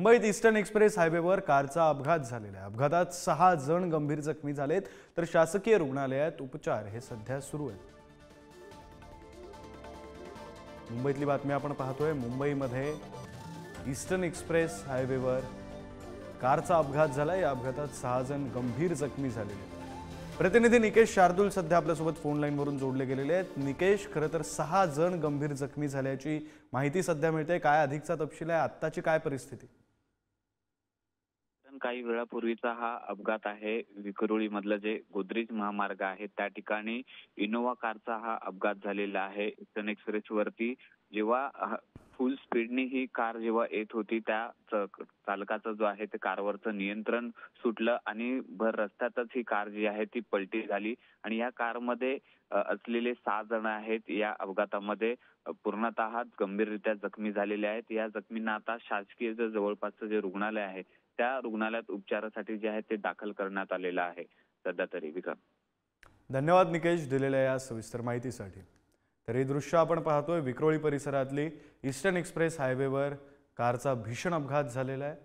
मुंबईत eastern express हायवेवर कारचा अपघात झालेला आहे। अपघातात 6 जण गंभीर जखमी झालेत तर शासकीय रुग्णालयात उपचार हे सध्या सुरू आहेत। मुंबईतली बातमी आपण पाहतोय। मुंबईमध्ये ईस्टर्न एक्सप्रेस हायवेवर कारचा अपघात झाला। या अपघातात 6 जण गंभीर जखमी झालेले आहेत। प्रतिनिधी निकेश शार्दूल सध्या आपल्यासोबत फोन लाईनवरून जोडले गेलेले आहेत। निकेश, खरं तर 6 जण गंभीर जखमी झाल्याची माहिती सध्या मिळते। काय अधिकचा तपशील आहे? आत्ताची काय परिस्थिती? काही वेळापूर्वीचा हा अपघात आहे। विक्रोळी मधलं जे गोदरेज महामार्ग आहे त्या ठिकाणी इनोवा कारचा हा अपघात झालेला आहे। ईस्टर्न एक्सप्रेस वरती जेव्हा फुल स्पीडने ही कार जेव्हा येत होती त्या चालकाचं जो आहे ते कारवरचं नियंत्रण सुटलं आणि भर रस्त्यातच ही कार जी आहे ती पलटी झाली आणि या कारमध्ये असलेले 6 जण आहेत या अपघातामध्ये पूर्णतः गंभीररित्या जखमी झालेले आहेत। या जखमींना आता शासकीय जवळपासचं जे रुग्णालय आहे त्या रुग्णालयात उपचारासाठी जे आहे ते दाखल करण्यात आलेलं आहे सध्या तरी। विक्रम, धन्यवाद निकेश दिलेल्या या सविस्तर माहितीसाठी। तर हे दृश्य आपण पाहतोय विक्रोळी परिसरातली ईस्टर्न एक्सप्रेस हायवेवर कारचा भीषण अपघात झालेला आहे।